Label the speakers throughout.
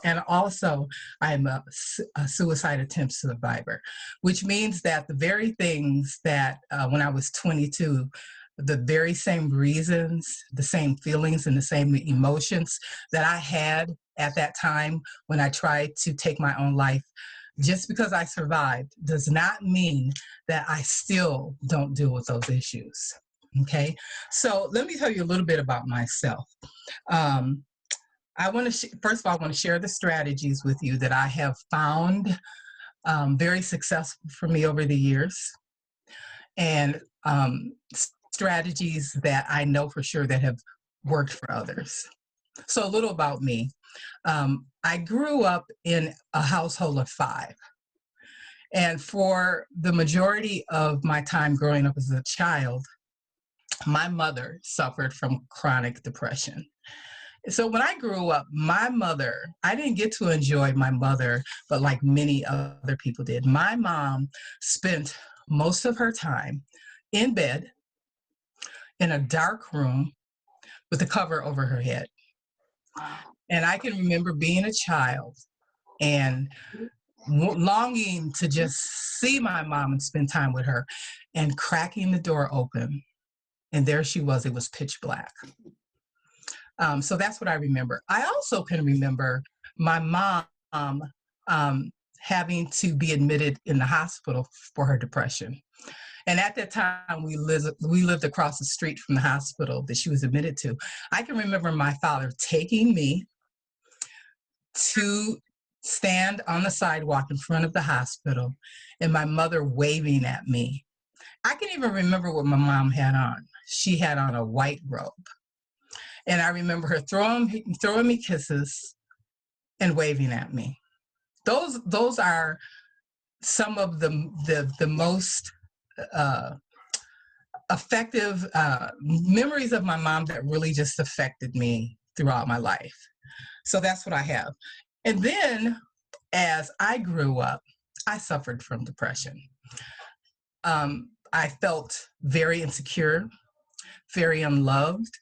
Speaker 1: And also, I'm a suicide attempt survivor, which means that the very things that when I was 22, the very same reasons, the same feelings, and the same emotions that I had at that time when I tried to take my own life, just because I survived does not mean that I still don't deal with those issues. Okay, so let me tell you a little bit about myself. I want to, first of all, I want to share the strategies with you that I have found very successful for me over the years, and strategies that I know for sure that have worked for others. So a little about me. I grew up in a household of 5. And for the majority of my time growing up as a child, my mother suffered from chronic depression. So when I grew up, my mother, I didn't get to enjoy my mother, but like many other people did. My mom spent most of her time in bed in a dark room with a cover over her head. And I can remember being a child and longing to just see my mom and spend time with her, and cracking the door open. And there she was, it was pitch black. So that's what I remember. I also can remember my mom having to be admitted in the hospital for her depression. And at that time, we lived across the street from the hospital that she was admitted to. I can remember my father taking me to stand on the sidewalk in front of the hospital and my mother waving at me. I can even remember what my mom had on. She had on a white robe. And I remember her throwing me kisses and waving at me. Those are some of the most effective memories of my mom that really just affected me throughout my life. So that's what I have. And then as I grew up, I suffered from depression. I felt very insecure, very unloved,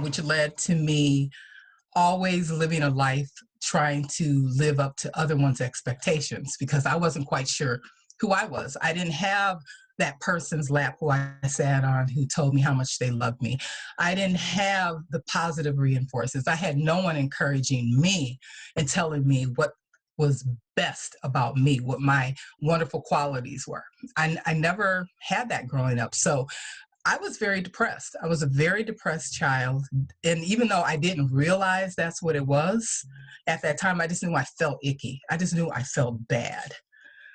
Speaker 1: which led to me always living a life trying to live up to other one's expectations, because I wasn't quite sure who I was. I didn't have that person's lap who I sat on who told me how much they loved me. I didn't have the positive reinforcements. I had no one encouraging me and telling me what was best about me, what my wonderful qualities were. I never had that growing up. So I was very depressed. I was a very depressed child. And even though I didn't realize that's what it was, at that time, I just knew I felt icky. I just knew I felt bad.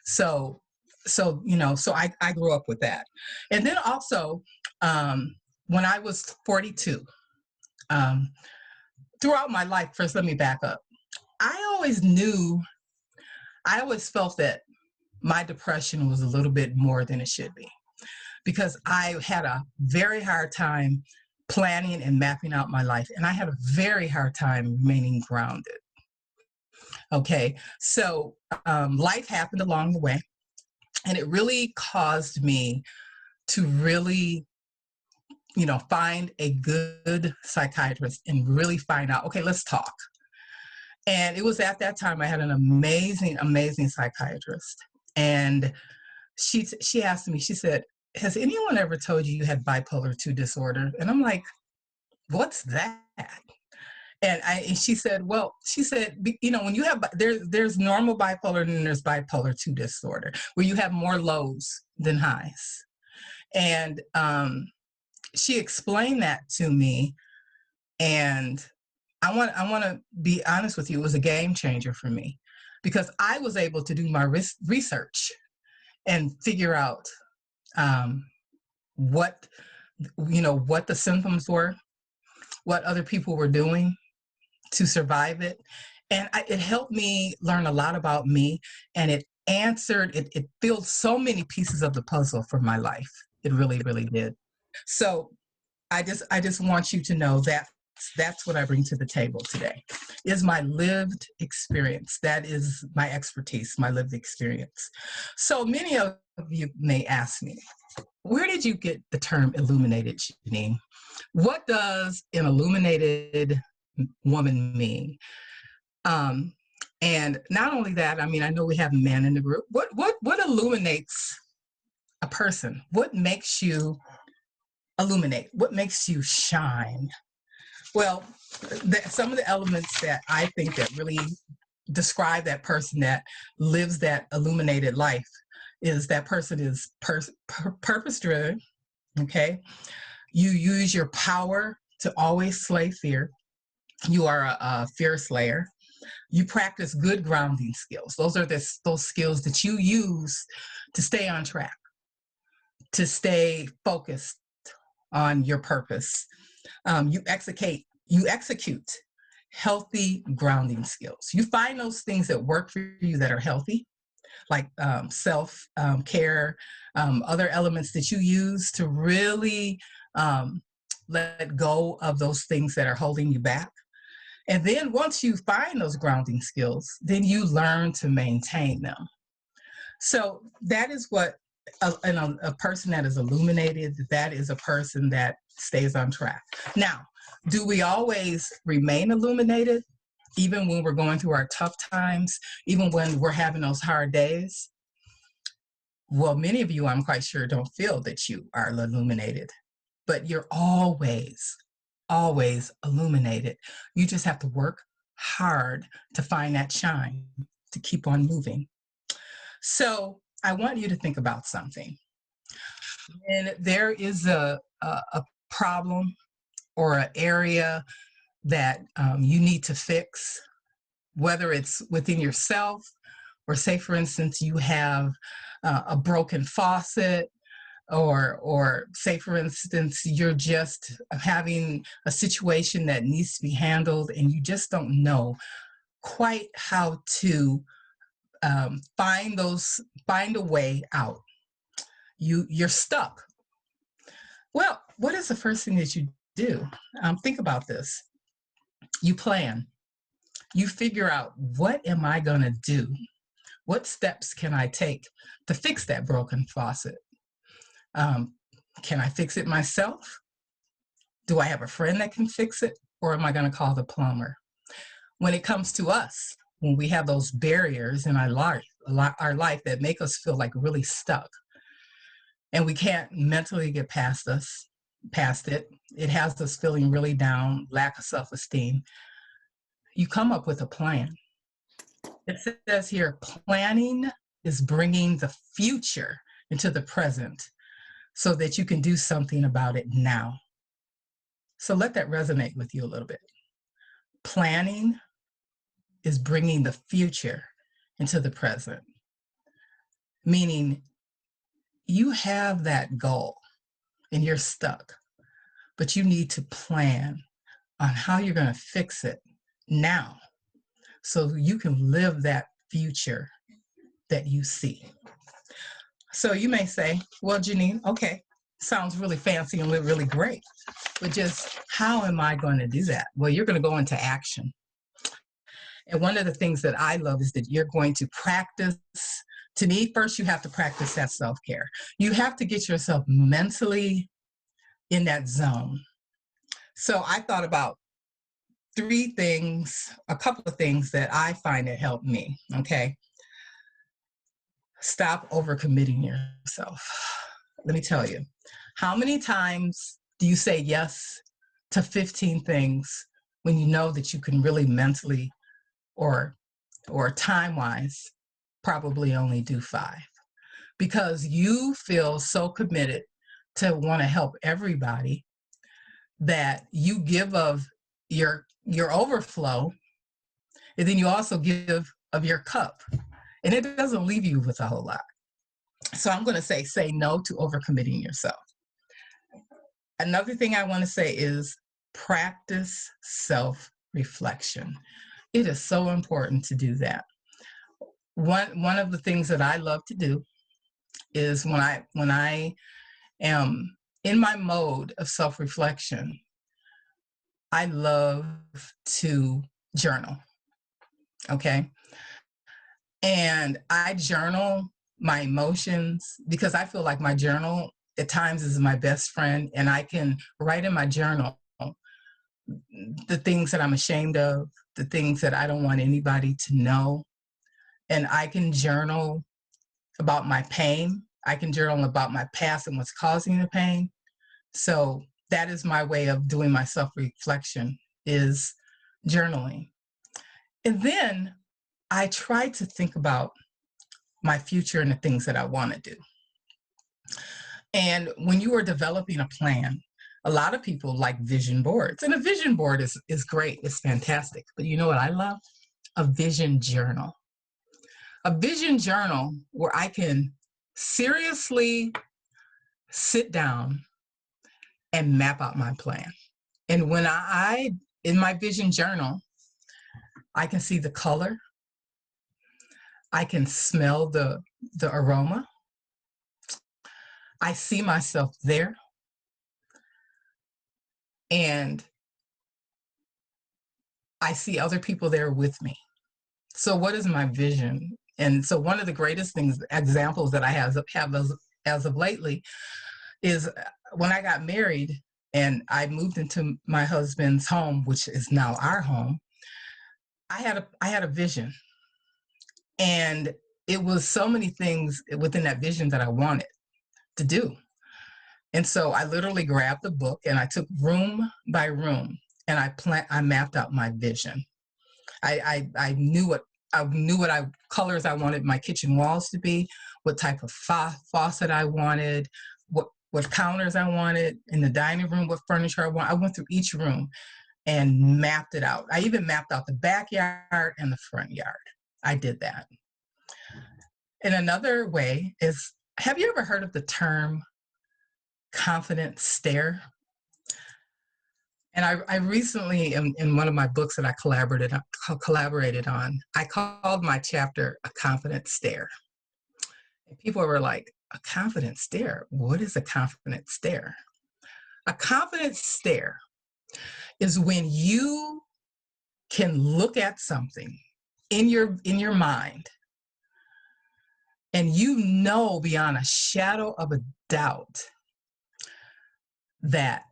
Speaker 1: So I grew up with that. And then also, when I was 42, throughout my life, first let me back up. I always felt that my depression was a little bit more than it should be, because I had a very hard time planning and mapping out my life, and I had a very hard time remaining grounded. Okay, so life happened along the way, and it really caused me to really, find a good psychiatrist and really find out, okay, let's talk. And it was at that time I had an amazing, amazing psychiatrist. And she asked me, she said, has anyone ever told you you had bipolar 2 disorder? And I'm like, what's that? And she said, when you have, there's normal bipolar and then there's bipolar 2 disorder, where you have more lows than highs. And she explained that to me. And I want to be honest with you, it was a game changer for me, because I was able to do my research and figure out what the symptoms were, what other people were doing to survive it. And it helped me learn a lot about me, and it filled so many pieces of the puzzle for my life. It really, really did. So I just want you to know that that's what I bring to the table today, is my lived experience. That is my expertise, my lived experience. So many of you may ask me, where did you get the term illuminated, Jeannine? What does an illuminated woman mean? Um, and not only that, I mean, I know we have men in the group. What illuminates a person? What makes you illuminate? What makes you shine? Well, some of the elements that I think that really describe that person that lives that illuminated life is that person is purpose driven. Okay, you use your power to always slay fear. You are a fear slayer. You practice good grounding skills. Those are those skills that you use to stay on track, to stay focused on your purpose. You execute healthy grounding skills. You find those things that work for you that are healthy, like self care, other elements that you use to really um, let go of those things that are holding you back. And then once you find those grounding skills, then you learn to maintain them. So that is what a person that is illuminated, that is a person that stays on track. Now, do we always remain illuminated, even when we're going through our tough times, even when we're having those hard days? Well, many of you, I'm quite sure, don't feel that you are illuminated, but you're always illuminated. You just have to work hard to find that shine, to keep on moving. So I want you to think about something. And there is a problem or an area that you need to fix, whether it's within yourself, or say, for instance, you have a broken faucet, or say, for instance, you're just having a situation that needs to be handled and you just don't know quite how to find a way out. You're stuck. Well, what is the first thing that you do? Think about this. You plan. You figure out, what am I going to do? What steps can I take to fix that broken faucet? Can I fix it myself? Do I have a friend that can fix it? Or am I going to call the plumber? When it comes to us, when we have those barriers in our life that make us feel like really stuck, and we can't mentally get past it, it has us feeling really down, lack of self-esteem. You come up with a plan. It says here, planning is bringing the future into the present so that you can do something about it now. So let that resonate with you a little bit. Planning is bringing the future into the present, meaning you have that goal and you're stuck, but you need to plan on how you're going to fix it now so you can live that future that you see. So you may say, well, Jeannine, okay, sounds really fancy and really great, but just how am I going to do that? Well, you're going to go into action. And one of the things that I love is that you're going to practice. To me, first, you have to practice that self-care. You have to get yourself mentally in that zone. So I thought about a couple of things that I find that help me, okay? Stop overcommitting yourself. Let me tell you, how many times do you say yes to 15 things when you know that you can really mentally or time-wise probably only do 5? Because you feel so committed to want to help everybody that you give of your overflow, and then you also give of your cup, and it doesn't leave you with a whole lot. So I'm going to say no to overcommitting yourself. Another thing I want to say is practice self-reflection. It is so important to do that. One of the things that I love to do is when I am in my mode of self-reflection, I love to journal. Okay. And I journal my emotions because I feel like my journal at times is my best friend, and I can write in my journal the things that I'm ashamed of, the things that I don't want anybody to know. And I can journal about my pain. I can journal about my past and what's causing the pain. So that is my way of doing my self-reflection, is journaling. And then I try to think about my future and the things that I want to do. And when you are developing a plan, a lot of people like vision boards. And a vision board is great. It's fantastic. But you know what I love? A vision journal. A vision journal where I can seriously sit down and map out my plan. And when in my vision journal, I can see the color. I can smell the aroma. I see myself there. And I see other people there with me. So what is my vision? And so one of the greatest examples that I have as of lately is when I got married and I moved into my husband's home, which is now our home. I had a vision, and it was so many things within that vision that I wanted to do. And so I literally grabbed the book and I took room by room and I mapped out my vision. I knew what colors I wanted my kitchen walls to be, what type of faucet I wanted, what counters I wanted in the dining room, what furniture I wanted. I went through each room and mapped it out. I even mapped out the backyard and the front yard. I did that. And another way is, have you ever heard of the term confident stare? And I recently, in one of my books that I collaborated on, I called my chapter A Confident Stare. And people were like, a confident stare? What is a confident stare? A confident stare is when you can look at something in your mind and you know beyond a shadow of a doubt that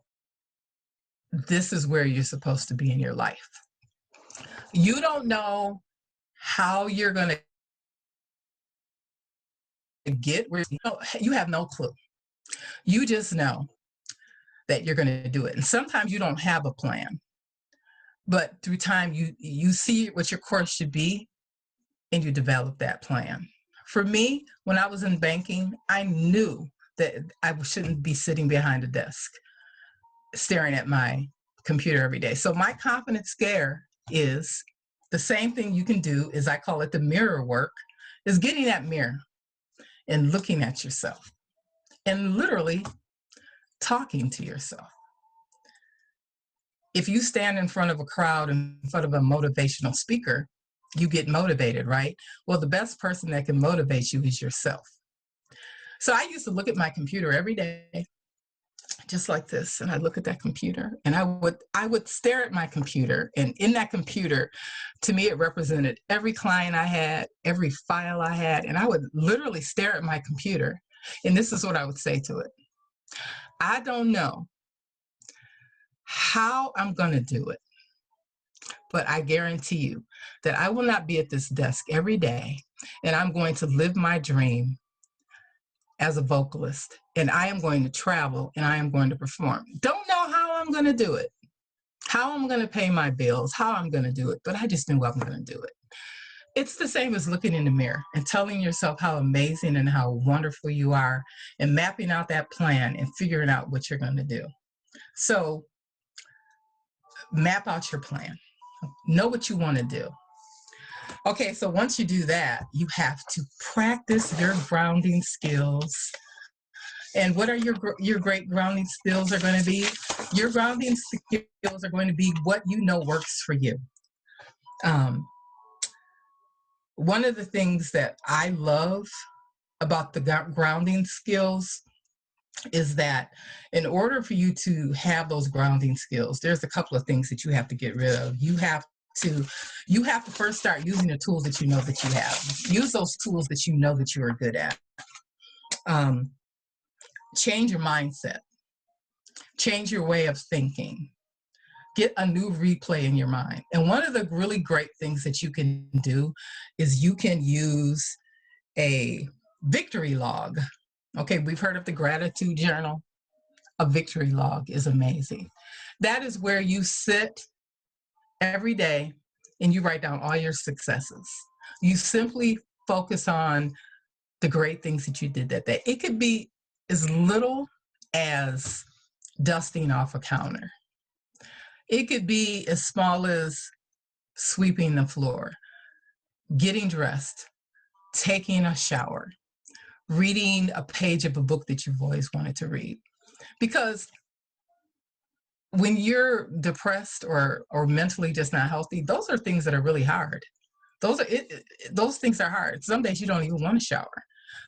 Speaker 1: this is where you're supposed to be in your life. You don't know how you're going to get where you have no clue. You just know that you're going to do it. And sometimes you don't have a plan, but through time you see what your course should be and you develop that plan. For me, when I was in banking, I knew that I shouldn't be sitting behind a desk staring at my computer every day. So my confident stare is the same thing you can do, is I call it the mirror work, is getting that mirror and looking at yourself and literally talking to yourself. If you stand in front of a crowd, in front of a motivational speaker, you get motivated, right? Well, the best person that can motivate you is yourself. So I used to look at my computer every day, just like this, and I look at that computer and I would stare at my computer, and in that computer, to me, it represented every client I had, every file I had, and I would literally stare at my computer, and this is what I would say to it. I don't know how I'm going to do it, but I guarantee you that I will not be at this desk every day, and I'm going to live my dream as a vocalist, and I am going to travel and I am going to perform. Don't know how I'm going to do it, how I'm going to pay my bills, how I'm going to do it, but I just knew I'm going to do it. It's the same as looking in the mirror and telling yourself how amazing and how wonderful you are, and mapping out that plan and figuring out what you're going to do. So map out your plan. Know what you want to do. Okay, so once you do that, you have to practice your grounding skills. And what are your great grounding skills are going to be? Your grounding skills are going to be what you know works for you. One of the things that I love about the grounding skills is that in order for you to have those grounding skills, there's a couple of things that you have to get rid of. You have to first start using the tools that you know that you have. Use those tools that you know that you are good at. Change your mindset. Change your way of thinking. get a new replay in your mind. And one of the really great things that you can do is you can use a victory log. Okay, we've heard of the gratitude journal. A victory log is amazing. That is where you sit every day and you write down all your successes. You simply focus on the great things that you did that day. It could be as little as dusting off a counter. It could be as small as sweeping the floor, getting dressed, taking a shower, reading a page of a book that you've always wanted to read. Because when you're depressed or mentally just not healthy, those are things that are really hard. Those things are hard. Some days you don't even want to shower.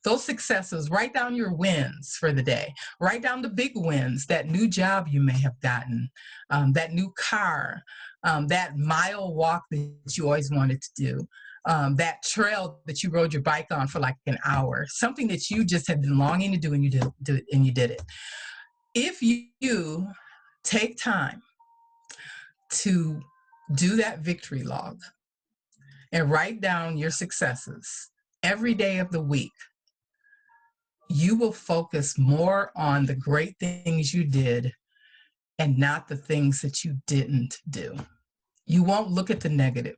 Speaker 1: Those successes, write down your wins for the day. Write down the big wins, that new job you may have gotten, that new car, that mile walk that you always wanted to do, that trail that you rode your bike on for like an hour, something that you just had been longing to do and you did it. If you take time to do that victory log and write down your successes every day of the week, you will focus more on the great things you did and not the things that you didn't do. You won't look at the negative.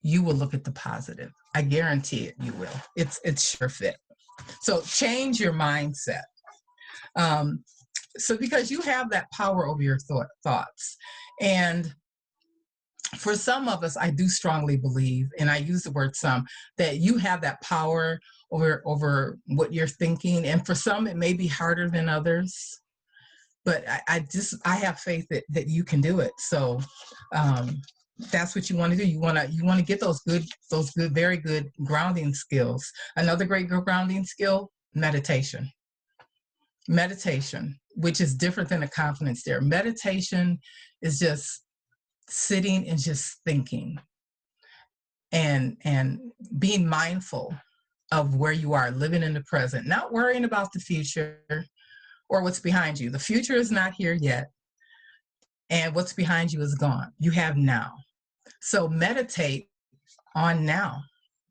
Speaker 1: You will look at the positive. I guarantee it, you will. It's sure fit. So change your mindset. So because you have that power over your thoughts. And for some of us, I do strongly believe, and I use the word some, that you have that power over what you're thinking. And for some, it may be harder than others. But I have faith that you can do it. So that's what you want to do. You want to get those good, very good grounding skills. Another great grounding skill, meditation. Meditation, which is different than a confidence stare. Meditation is just sitting and just thinking and being mindful of where you are, living in the present, not worrying about the future or what's behind you. The future is not here yet, and what's behind you is gone. You have now. So meditate on now.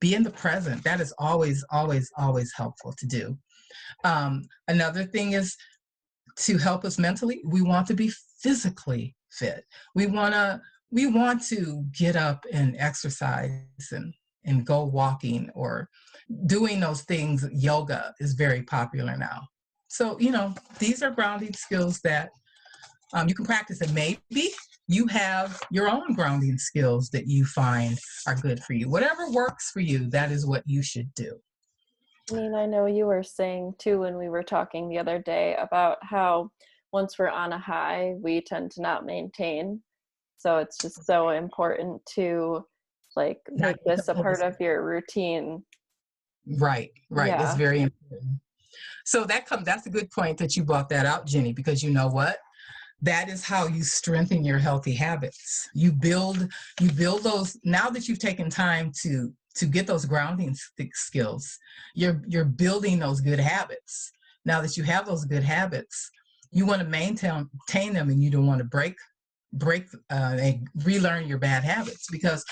Speaker 1: Be in the present. That is always, always, always helpful to do. Another thing is to help us mentally, we want to be physically fit. We want to get up and exercise and go walking or doing those things. Yoga is very popular now. So, these are grounding skills that you can practice, and maybe you have your own grounding skills that you find are good for you. Whatever works for you, that is what you should do.
Speaker 2: I mean, I know you were saying too when we were talking the other day about how once we're on a high, we tend to not maintain. So it's just so important to make this a part of your routine.
Speaker 1: Right.
Speaker 2: Yeah.
Speaker 1: It's very important. So that's a good point that you brought that out, Jenny, because you know what? That is how you strengthen your healthy habits. You build those, now that you've taken time to get those grounding skills, you're building those good habits. Now that you have those good habits, you want to maintain them, and you don't want to break and relearn your bad habits, because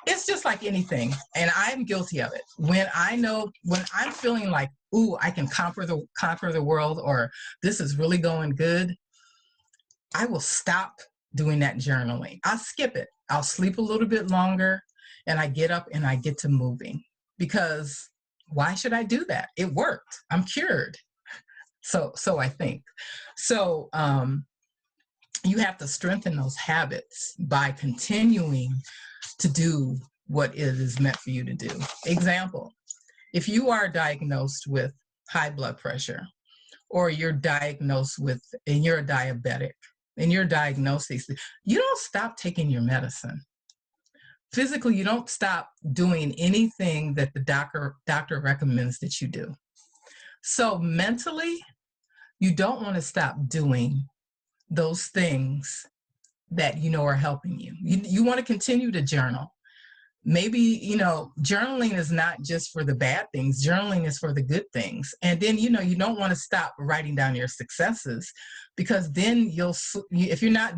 Speaker 1: it's just like anything, and I'm guilty of it. When I'm feeling like, ooh, I can conquer the world, or this is really going good, I will stop doing that journaling. I'll skip it. I'll sleep a little bit longer, and I get up and I get to moving, because why should I do that? It worked. I'm cured. So I think. So you have to strengthen those habits by continuing to do what it is meant for you to do. Example, if you are diagnosed with high blood pressure, or you're diagnosed and you're a diabetic, and your diagnosis, you don't stop taking your medicine. Physically, you don't stop doing anything that the doctor recommends that you do. So mentally, you don't want to stop doing those things that are helping you. You want to continue to journal. Maybe, journaling is not just for the bad things. Journaling is for the good things. And then, you don't want to stop writing down your successes, because then if you're not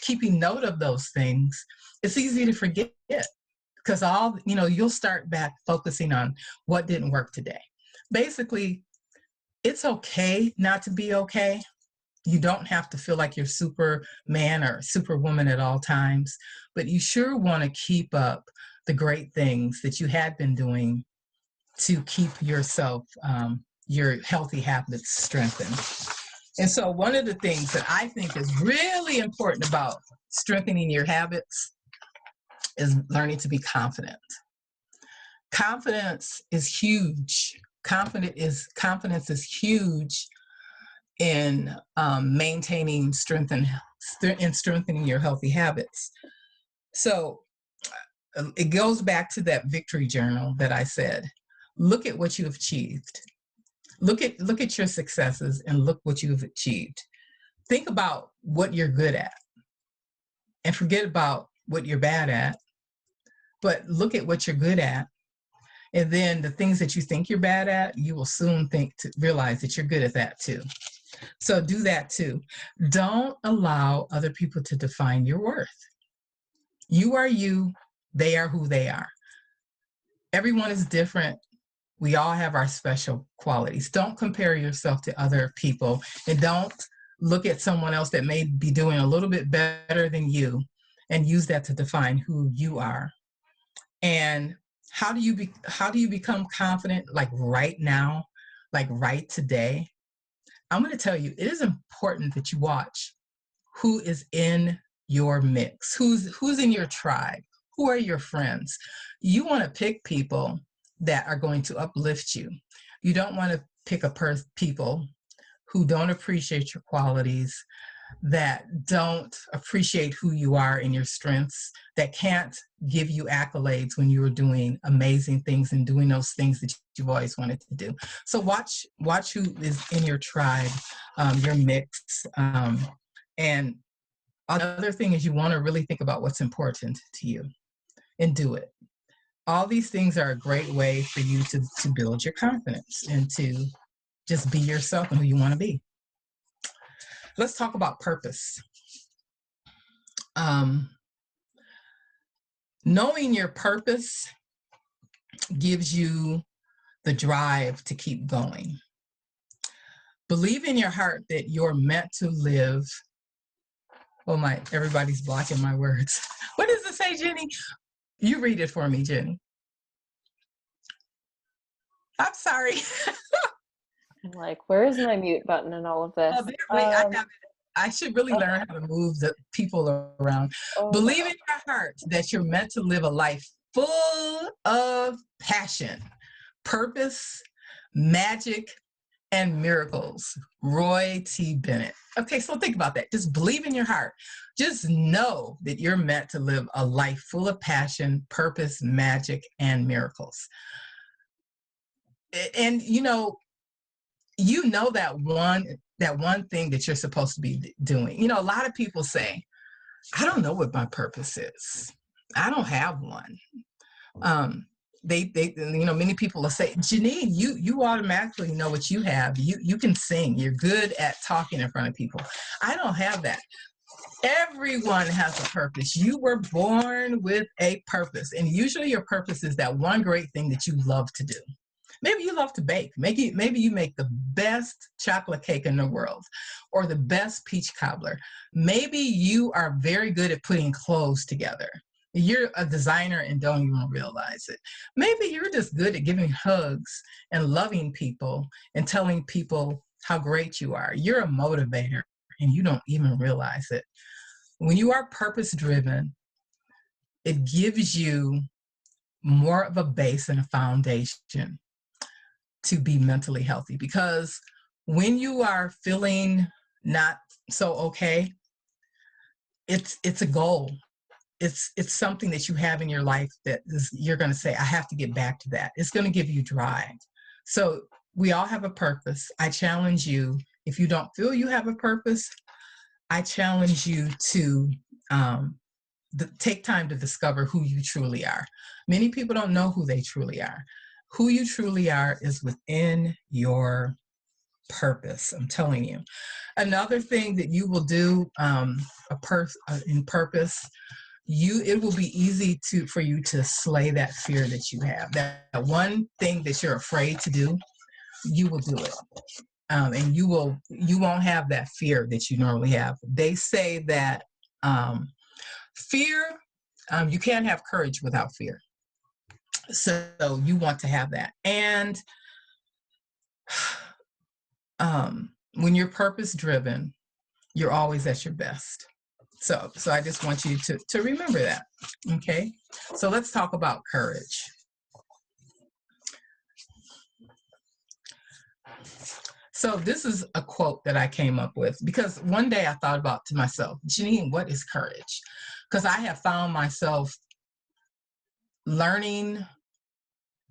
Speaker 1: keeping note of those things, it's easy to forget because you'll start back focusing on what didn't work today. Basically, it's okay not to be okay. You don't have to feel like you're Superman or Superwoman at all times, but you sure want to keep up the great things that you had been doing to keep yourself, your healthy habits strengthened. And so one of the things that I think is really important about strengthening your habits is learning to be confident. Confidence is huge. Confidence is huge in maintaining and strengthening your healthy habits. So it goes back to that victory journal that I said. Look at what you have achieved. Look at your successes and look what you've achieved. Think about what you're good at and forget about what you're bad at, but look at what you're good at. And then the things that you think you're bad at, you will soon realize that you're good at that too. So do that too. Don't allow other people to define your worth. You are you, they are who they are. Everyone is different. We all have our special qualities. Don't compare yourself to other people, and don't look at someone else that may be doing a little bit better than you and use that to define who you are. And how do you become confident, like right now, like right today? I'm going to tell you, it is important that you watch who is in your mix, who's in your tribe, who are your friends. You want to pick people that are going to uplift you. You don't want to pick people who don't appreciate your qualities, that don't appreciate who you are and your strengths, that can't give you accolades when you are doing amazing things and doing those things that you've always wanted to do. So watch who is in your tribe, your mix. And another thing is you want to really think about what's important to you and do it. All these things are a great way for you to build your confidence and to just be yourself and who you want to be. Let's talk about purpose. Knowing your purpose gives you the drive to keep going. Believe in your heart that you're meant to live. Oh my, everybody's blocking my words. What does it say, Jenny? You read it for me, Jenny. I'm sorry.
Speaker 2: I'm like, where is my mute button in all of this?
Speaker 1: Oh, wait, I should really learn how to move the people around. Believe in your heart that you're meant to live a life full of passion, purpose, magic, and miracles. Roy T. Bennett. Okay, so think about that. Just believe in your heart. Just know that you're meant to live a life full of passion, purpose, magic, and miracles. And you know that one thing that you're supposed to be doing. You know, a lot of people say, I don't know what my purpose is. I don't have one. Many people will say, Jeannine, you automatically know what you have. You can sing. You're good at talking in front of people. I don't have that. Everyone has a purpose. You were born with a purpose. And usually your purpose is that one great thing that you love to do. Maybe you love to bake. Maybe you make the best chocolate cake in the world or the best peach cobbler. Maybe you are very good at putting clothes together. You're a designer and don't even realize it. Maybe you're just good at giving hugs and loving people and telling people how great you are. You're a motivator and you don't even realize it. When you are purpose-driven, it gives you more of a base and a foundation to be mentally healthy, because when you are feeling not so okay, it's a goal. It's something that you have in your life that you're going to say, I have to get back to that. It's going to give you drive. So we all have a purpose. I challenge you, if you don't feel you have a purpose, I challenge you to take time to discover who you truly are. Many people don't know who they truly are. Who you truly are is within your purpose. I'm telling you. Another thing that you will do in purpose, it will be easy for you to slay that fear that you have. That one thing that you're afraid to do, you will do it. And you won't have that fear that you normally have. They say that fear, you can't have courage without fear. So you want to have that. And when you're purpose driven, you're always at your best. So I just want you to remember that. Okay. So let's talk about courage. So this is a quote that I came up with because one day I thought about to myself, Jeannine, what is courage? Because I have found myself learning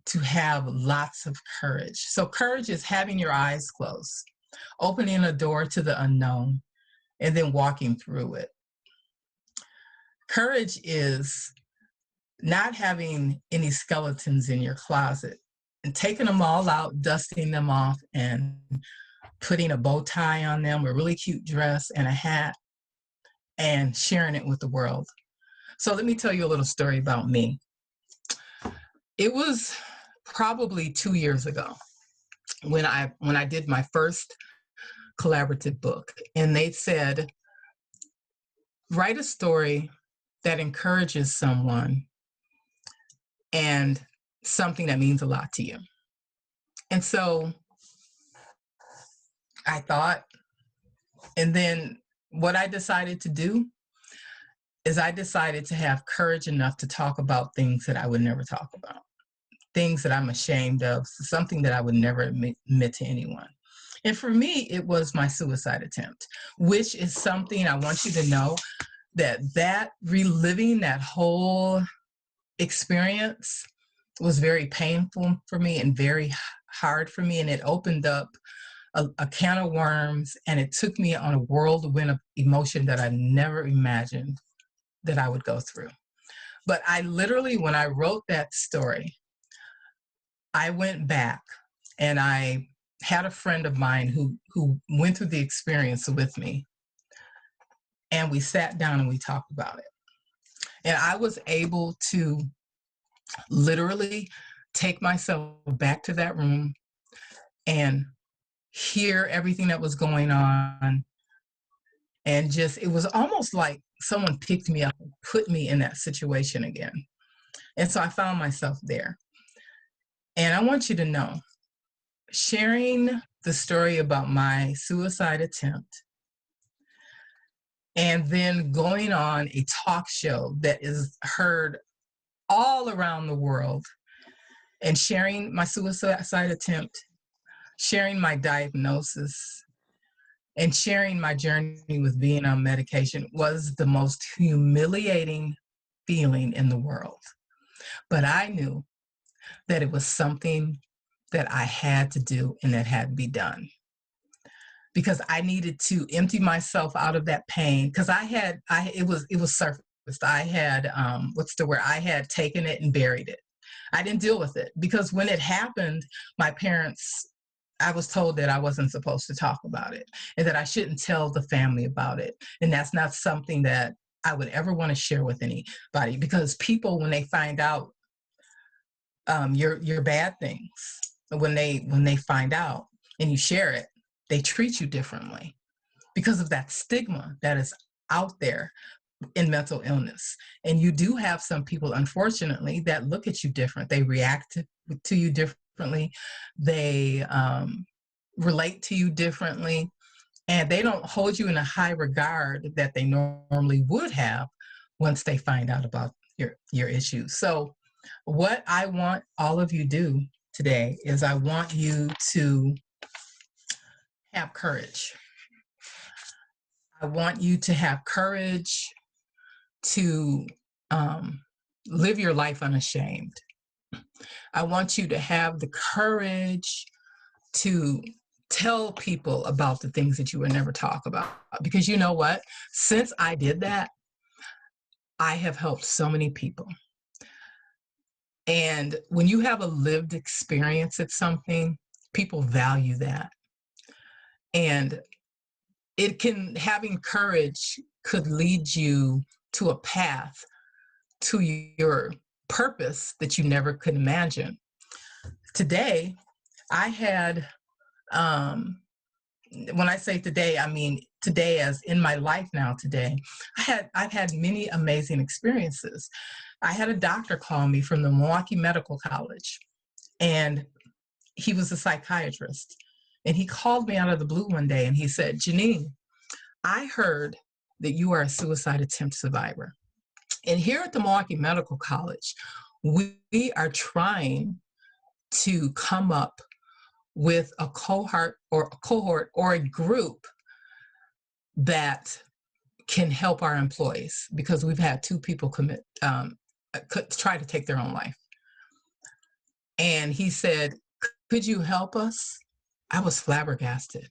Speaker 1: to have lots of courage. So courage is having your eyes closed, opening a door to the unknown, and then walking through it. Courage is not having any skeletons in your closet and taking them all out, dusting them off, and putting a bow tie on them, a really cute dress and a hat, and sharing it with the world. So let me tell you a little story about me. It was probably 2 years ago when I did my first collaborative book, and they said, write a story that encourages someone and something that means a lot to you. And so I thought, and then what I decided to do is I decided to have courage enough to talk about things that I would never talk about, things that I'm ashamed of, something that I would never admit to anyone. And for me, it was my suicide attempt, which is something I want you to know that reliving that whole experience was very painful for me and very hard for me. And it opened up a can of worms, and it took me on a whirlwind of emotion that I never imagined that I would go through. But I literally, when I wrote that story, I went back and I had a friend of mine who went through the experience with me, and we sat down and we talked about it. And I was able to literally take myself back to that room and hear everything that was going on. And just, it was almost like someone picked me up and put me in that situation again. And so I found myself there. And I want you to know, sharing the story about my suicide attempt and then going on a talk show that is heard all around the world and sharing my suicide attempt, sharing my diagnosis, and sharing my journey with being on medication was the most humiliating feeling in the world. But I knew that it was something that I had to do and that had to be done, because I needed to empty myself out of that pain, because it was surfaced. I had I had taken it and buried it. I didn't deal with it because when it happened, my parents, I was told that I wasn't supposed to talk about it and that I shouldn't tell the family about it. And that's not something that I would ever want to share with anybody, because people, when they find out your bad things, when they find out and you share it, they treat you differently because of that stigma that is out there in mental illness. And you do have some people, unfortunately, that look at you different. They react to you differently. They relate to you differently, and they don't hold you in a high regard that they normally would have once they find out about your issues. So what I want all of you do today is I want you to have courage. I want you to have courage to live your life unashamed. I want you to have the courage to tell people about the things that you would never talk about. Because you know what? Since I did that, I have helped so many people. And when you have a lived experience at something, people value that. And having courage could lead you to a path to your purpose that you never could imagine. Today, I had, when I say today, I mean today as in my life now today, I've had many amazing experiences. I had a doctor call me from the Milwaukee Medical College, and he was a psychiatrist. And he called me out of the blue one day and he said, Jeannine, I heard that you are a suicide attempt survivor. And here at the Milwaukee Medical College, we are trying to come up with a cohort or a group that can help our employees, because we've had 2 people try to take their own life. And he said, could you help us? I was flabbergasted.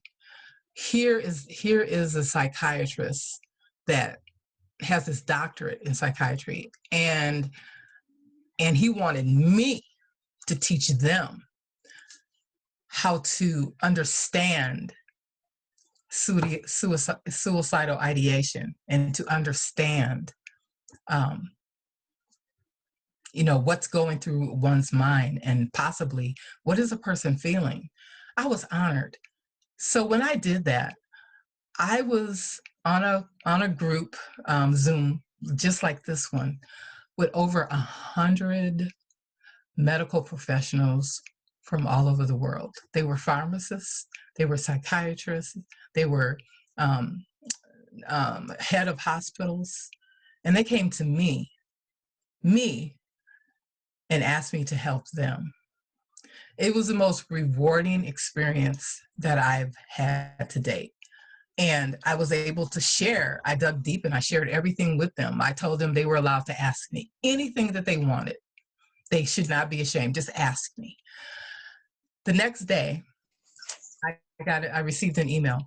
Speaker 1: Here is a psychiatrist that has his doctorate in psychiatry, and he wanted me to teach them how to understand suicidal ideation, and to understand what's going through one's mind, and possibly what is a person feeling. I was honored. So when I did that, I was on a group Zoom just like this one with over 100 medical professionals from all over the world. They were pharmacists, they were psychiatrists, they were head of hospitals, and they came to me, and asked me to help them. It was the most rewarding experience that I've had to date. And I was able to share. I dug deep and I shared everything with them. I told them they were allowed to ask me anything that they wanted. They should not be ashamed. Just ask me. The next day, I received an email.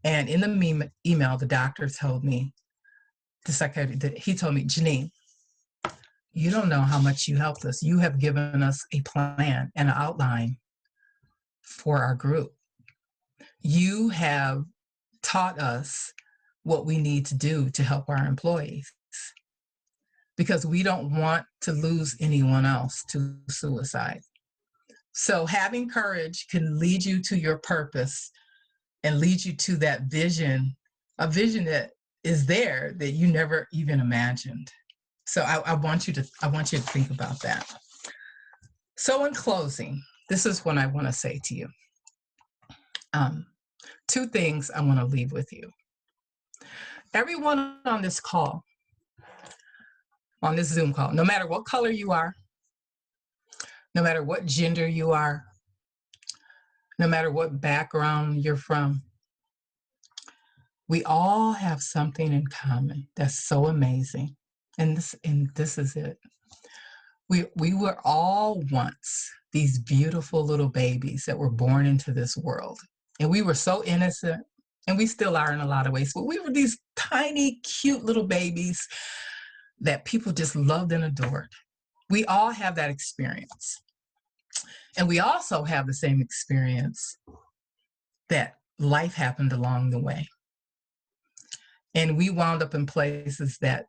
Speaker 1: And in the email, the doctor told me, the psychiatrist, he told me, Jeannine, you don't know how much you helped us. You have given us a plan and an outline for our group. You have taught us what we need to do to help our employees, because we don't want to lose anyone else to suicide. So having courage can lead you to your purpose and lead you to that vision, a vision that is there that you never even imagined. So I want you to think about that. So in closing, this is what I want to say to you. 2 things I want to leave with you. Everyone on this call, on this Zoom call, no matter what color you are, no matter what gender you are, no matter what background you're from, we all have something in common that's so amazing. And this is it. We were all once these beautiful little babies that were born into this world. And we were so innocent, and we still are in a lot of ways, but we were these tiny, cute little babies that people just loved and adored. We all have that experience. And we also have the same experience that life happened along the way. And we wound up in places that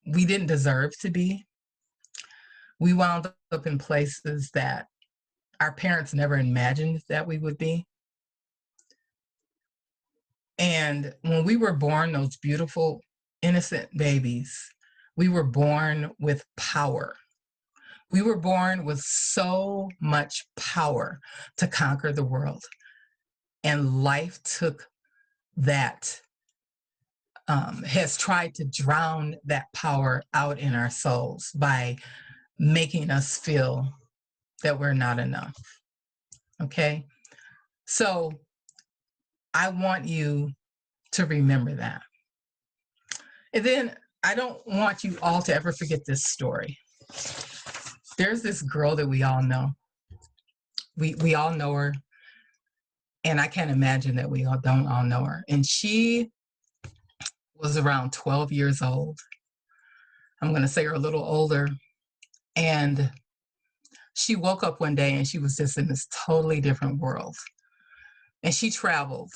Speaker 1: we didn't deserve to be. We wound up in places that our parents never imagined that we would be. And when we were born, those beautiful, innocent babies, we were born with power. We were born with so much power to conquer the world. And life took that, has tried to drown that power out in our souls by making us feel that we're not enough. Okay? So I want you to remember that. And then I don't want you all to ever forget this story. There's this girl that we all know. We all know her. And I can't imagine that we all don't all know her. And she was around 12 years old. I'm going to say her a little older. And she woke up one day and she was just in this totally different world. And she traveled.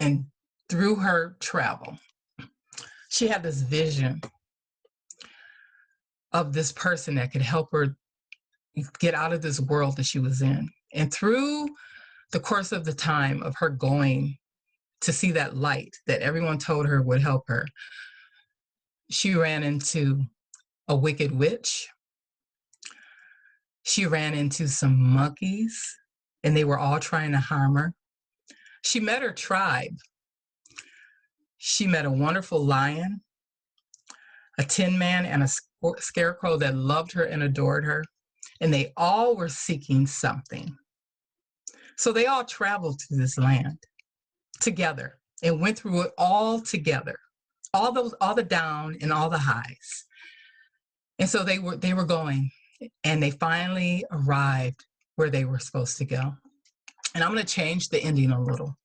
Speaker 1: And through her travel, she had this vision of this person that could help her get out of this world that she was in. And through the course of the time of her going to see that light that everyone told her would help her, she ran into a wicked witch. She ran into some monkeys, and they were all trying to harm her. She met her tribe. She met a wonderful lion, a tin man, and a scarecrow that loved her and adored her. And they all were seeking something. So they all traveled to this land together and went through it all together, all the down and all the highs. And so they were going, and they finally arrived where they were supposed to go. And I'm going to change the ending a little.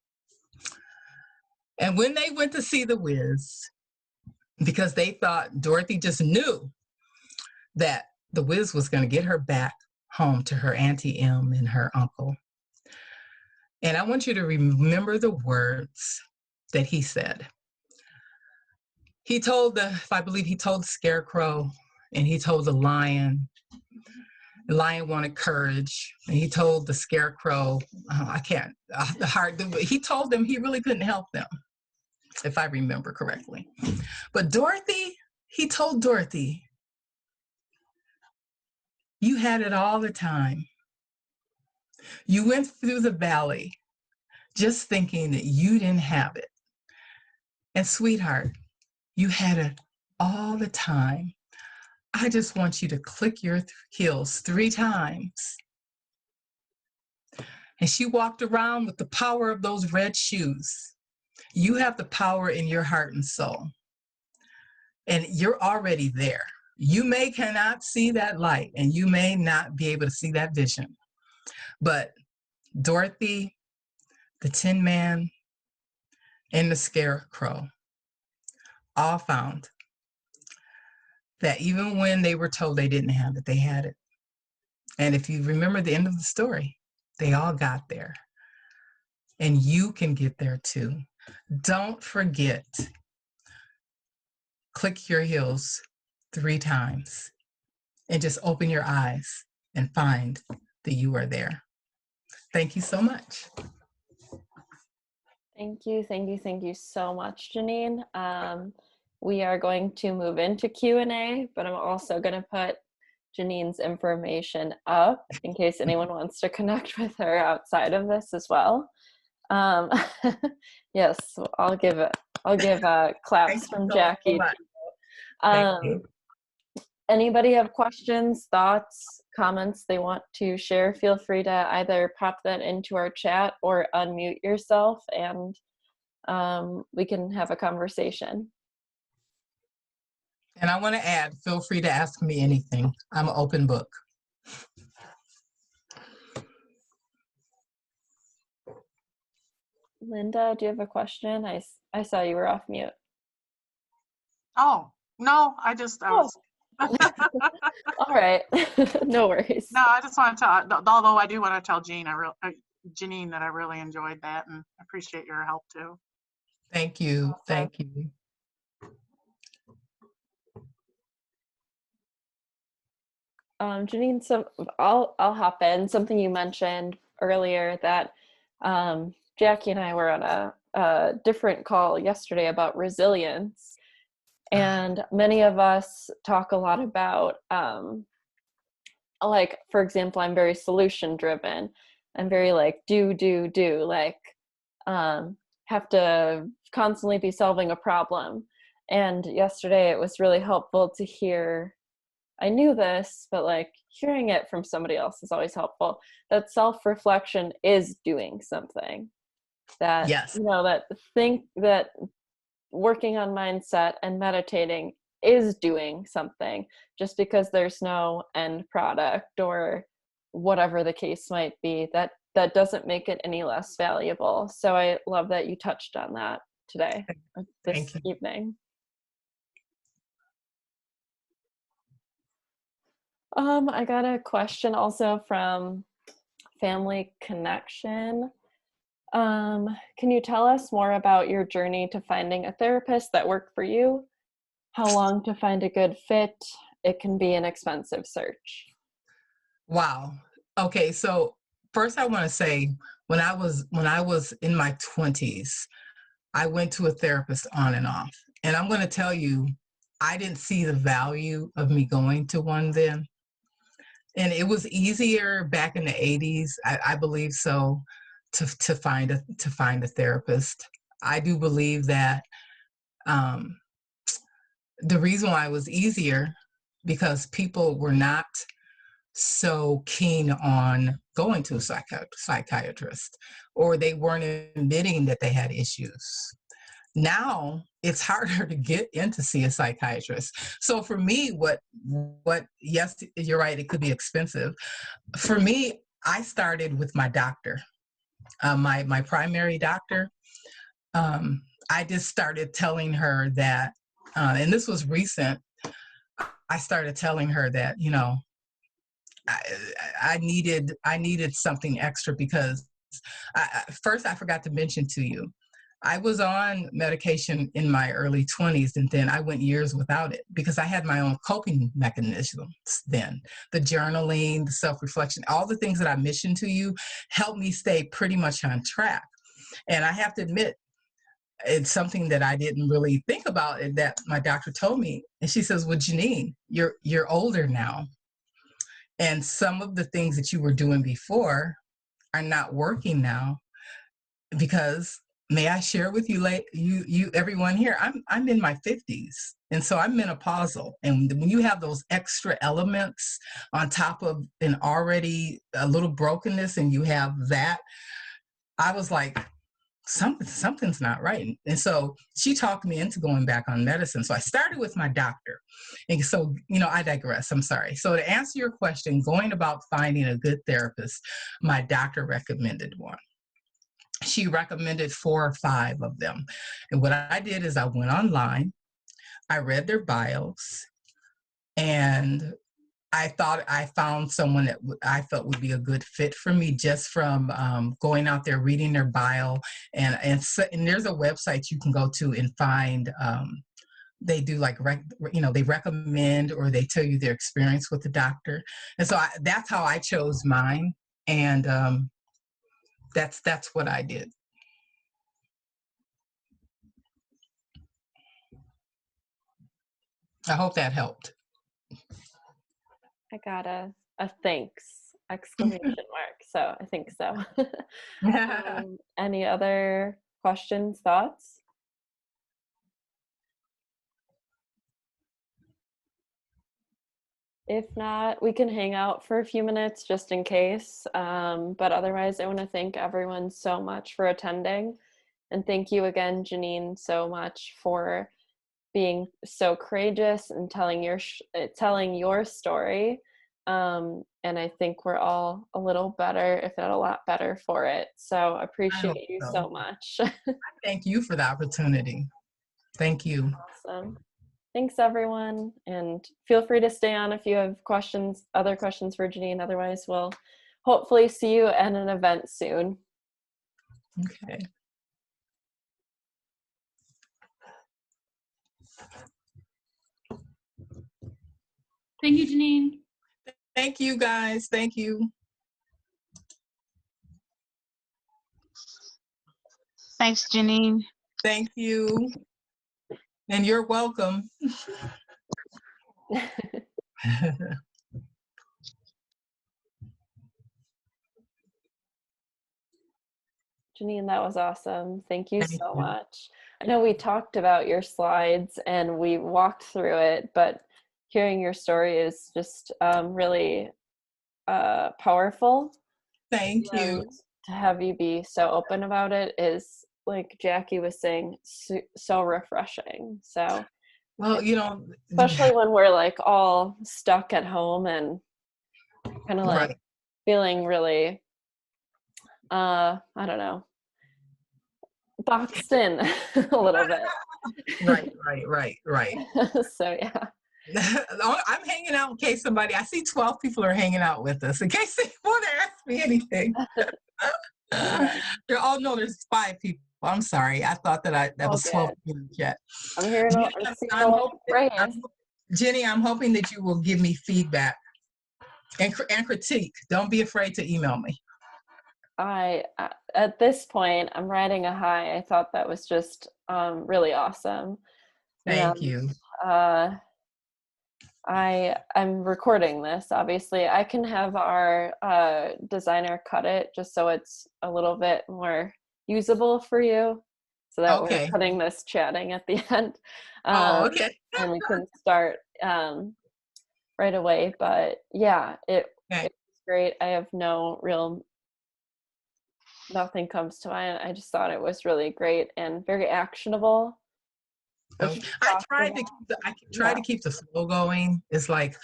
Speaker 1: And when they went to see the Wiz, because they thought Dorothy just knew that the Wiz was going to get her back home to her Auntie Em and her uncle. And I want you to remember the words that he said. He told I believe he told the scarecrow, and he told the lion wanted courage, and he told the scarecrow, he told them he really couldn't help them, if I remember correctly. But Dorothy, he told Dorothy, you had it all the time. You went through the valley just thinking that you didn't have it. And sweetheart, you had it all the time. I just want you to click your heels 3 times. And she walked around with the power of those red shoes. You have the power in your heart and soul. And you're already there. You cannot see that light, and you may not be able to see that vision. But Dorothy, the Tin Man, and the Scarecrow all found that even when they were told they didn't have it, they had it. And if you remember the end of the story, they all got there. And you can get there too. Don't forget, click your heels 3 times and just open your eyes and find that you are there. Thank you so much.
Speaker 2: Thank you so much, Jeannine. We are going to move into Q&A, but I'm also going to put Jeannine's information up in case anyone wants to connect with her outside of this as well. Yes, I'll give claps from Jackie.
Speaker 1: Thank you.
Speaker 2: Anybody have questions, thoughts, comments they want to share? Feel free to either pop that into our chat or unmute yourself, and we can have a conversation.
Speaker 1: And I want to add, feel free to ask me anything. I'm an open book.
Speaker 2: Linda, do you have a question? I saw you were off mute.
Speaker 3: Oh, no, I was.
Speaker 2: All right. No worries.
Speaker 3: No, I just want to although I do want to tell Jeannine that I really enjoyed that and appreciate your help too.
Speaker 1: Thank you. Thank you.
Speaker 2: Jeannine, so I'll hop in. Something you mentioned earlier that Jackie and I were on a different call yesterday about resilience. And many of us talk a lot about, like, for example, I'm very solution driven. I'm very like, do, like, have to constantly be solving a problem. And yesterday it was really helpful to hear, I knew this, but like hearing it from somebody else is always helpful, that self-reflection is doing something. That,
Speaker 1: yes,
Speaker 2: that working on mindset and meditating is doing something. Just because there's no end product or whatever the case might be, that doesn't make it any less valuable. So I love that you touched on that today, this evening. I got a question also from Family Connection. Can you tell us more about your journey to finding a therapist that worked for you? How long to find a good fit? It can be an expensive search.
Speaker 1: Wow. Okay, so first I want to say when I was in my 20s, I went to a therapist on and off. And I'm going to tell you, I didn't see the value of me going to one then. And it was easier back in the 80s, I believe so, to find a therapist. I do believe that um, the reason why it was easier because people were not so keen on going to a psychiatrist, or they weren't admitting that they had issues. Now it's harder to get in to see a psychiatrist. So for me, yes, you're right, it could be expensive. For me, I started with my doctor, my primary doctor. I just started telling her that, and this was recent. I started telling her that, I, I needed something extra because first I forgot to mention to you, I was on medication in my early 20s, and then I went years without it because I had my own coping mechanisms then. The journaling, the self-reflection, all the things that I mentioned to you helped me stay pretty much on track. And I have to admit, it's something that I didn't really think about, and that my doctor told me. And she says, well, Jeannine, you're older now. And some of the things that you were doing before are not working now because, may I share with you, everyone here, I'm in my 50s. And so I'm menopausal. And when you have those extra elements on top of an already a little brokenness, and you have that, I was like, something's not right. And so she talked me into going back on medicine. So I started with my doctor. And so, I digress. I'm sorry. So to answer your question, going about finding a good therapist, my doctor recommended one. She recommended 4 or 5 of them. And what I did is I went online, I read their bios, and I thought I found someone that I felt would be a good fit for me just from going out there, reading their bio. And there's a website you can go to and find, they do like, they recommend, or they tell you their experience with the doctor. And so that's how I chose mine. And that's what I did. I hope that helped.
Speaker 2: I got a thanks exclamation mark. So I think so. Any other questions, thoughts? If not, we can hang out for a few minutes just in case. But otherwise, I want to thank everyone so much for attending. And thank you again, Jeannine, so much for being so courageous and telling your story. And I think we're all a little better, if not a lot better, for it. So I appreciate you so much.
Speaker 1: Thank you for the opportunity. Thank you.
Speaker 2: Awesome. Thanks, everyone. And feel free to stay on if you have other questions for Jeannine. Otherwise, we'll hopefully see you at an event soon.
Speaker 1: Okay.
Speaker 4: Thank you, Jeannine.
Speaker 1: Thank you, guys. Thank you.
Speaker 5: Thanks, Jeannine.
Speaker 1: Thank you. And you're welcome.
Speaker 2: Jeannine, that was awesome. Thank you so much. I know we talked about your slides and we walked through it, but hearing your story is just really powerful.
Speaker 1: Thank you.
Speaker 2: To have you be so open about it is, like Jackie was saying, so refreshing. So,
Speaker 1: well,
Speaker 2: especially when we're like all stuck at home and kind of like feeling really, I don't know, boxed in a little bit.
Speaker 1: Right.
Speaker 2: So yeah.
Speaker 1: I'm hanging out in case I see 12 people are hanging out with us, in case they want to ask me anything. Oh no, there's 5 people. I'm sorry. I thought that
Speaker 2: Oh,
Speaker 1: was 12
Speaker 2: good.
Speaker 1: in the chat.
Speaker 2: I'm hearing,
Speaker 1: Jenny,
Speaker 2: I'm seeing a lot of praise.
Speaker 1: Jenny, I'm hoping that you will give me feedback and critique. Don't be afraid to email me.
Speaker 2: At this point, I'm riding a high. I thought that was just really awesome.
Speaker 1: Thank you.
Speaker 2: I'm recording this. Obviously, I can have our designer cut it just so it's a little bit more usable for you, so that we're cutting this chatting at the end.
Speaker 1: Okay.
Speaker 2: And we can start right away. But yeah, it was great. I have nothing comes to mind. I just thought it was really great and very actionable.
Speaker 1: I tried to keep the flow going. It's like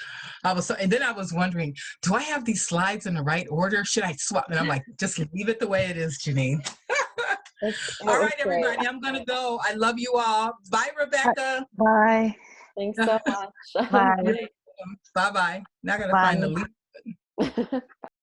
Speaker 1: and then I was wondering, do I have these slides in the right order? Should I swap? And I'm like, just leave it the way it is, Jeannine. All right, everybody, I'm gonna go. I love you all. Bye, Rebecca.
Speaker 5: Bye.
Speaker 2: Thanks so much.
Speaker 5: Bye.
Speaker 1: Bye-bye. Now I gotta find the link.